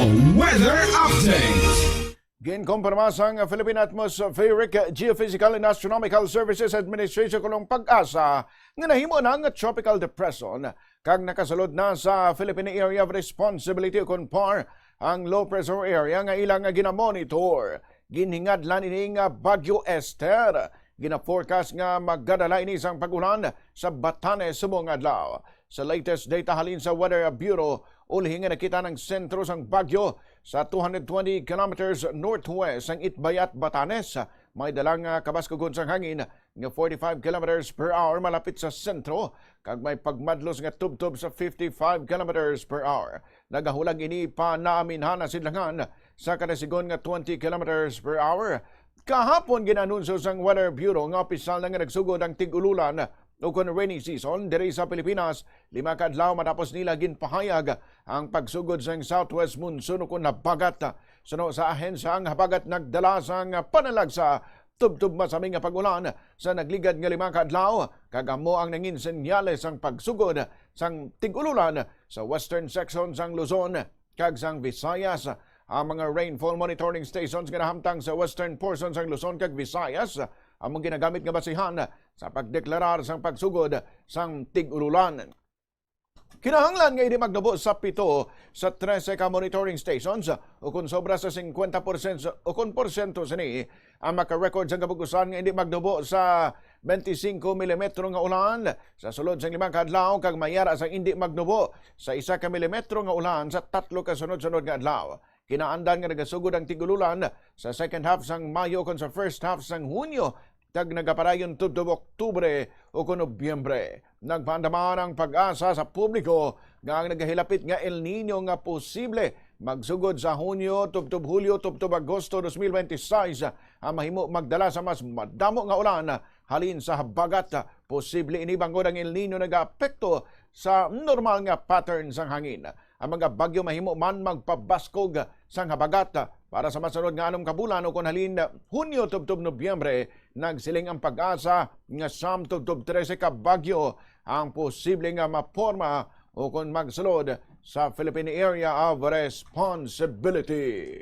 Weather Update. Ginkumpirma sang Philippine Atmospheric, Geophysical and Astronomical Services Administration kulong pag-asa nga nahimo ng tropical depression kag nakasulod na sa Philippine Area of Responsibility kon PAR ang low pressure area nga ilang ginamonitor. Ginhingadlan ini nga Bagyo Esther. Gina-forecast nga magdadala ini sang pag-ulan sa Batanes subong adlaw. Sa latest data halin sa Weather Bureau, ulhi nga nakita ng sentro sang bagyo sa 220 kilometers northwest sang Itbayat, Batanes. May dalang kabaskugod sang hangin nga 45 kilometers per hour malapit sa sentro kag may pagmadlos nga tubtob sa 55 kilometers per hour. Nagahulag ini pa naaminhan na sidlangan sa kadasigon nga 20 kilometers per hour. Kahapon ginanunsyo sang Weather Bureau nga opisyal na nga nagsugod ang tig-ululan o kon rainy season diri sa Pilipinas. 5 ka adlaw matapos nila ginpahayag ang pagsugod sa southwest monsoon o kon habagat. Suno sa ahensya ang habagat nagdala sang panalag sa tubtub masaming nga pag-ulan sa nagligad nga 5 ka adlaw. Kagamo ang nangin senyales sang pagsugod sang tig-ululan sa western section sang Luzon kag sang Visayas. Ang mga rainfall monitoring stations nga nahamtang sa western portion sang Luzon kag Visayas among ginagamit nga basihan sa pagdeklarar sang pagsugod sang tig-ululan. Kinahanglan nga hindi magnubo sa 7 sa 13 ka monitoring stations o kung sobra sa 50% o kung porsyento sini ang makarecord sa kabugusan nga hindi magnubo sa 25 mm nga ulan sa sulod sa 5 ka adlaw kag mayara sa hindi magnubo sa 1 ka milimetro nga ulan sa 3 ka sunod-sunod nga adlaw. Kinaandan nga nagasugod ang tigululan sa second half sang Mayo kon sa first half sang Hunyo kag nagapadayon tubtob Oktubre o kon Nobyembre. Nagpaandaman ang pag-asa sa publiko nga ang nagahilapit nga El Nino nga posible magsugod sa Hunyo, tubtob Hulyo, tubtob Agosto 2026 ang mahimo magdala sa mas madamo nga ulan halin sa habagat. Posible ini bangod ang El Nino nagaapekto sa normal nga pattern sang hangin. Ang mga bagyo mahimo man magpabaskog sang habagat para sa masunod nga 6 ka bulan o kun halin Hunyo tubtob Nobyembre. Nagsiling ang pag-asa nga siyam tubtob 13 ka bagyo ang posible nga maporma o kun magsulod sa Philippine Area of Responsibility.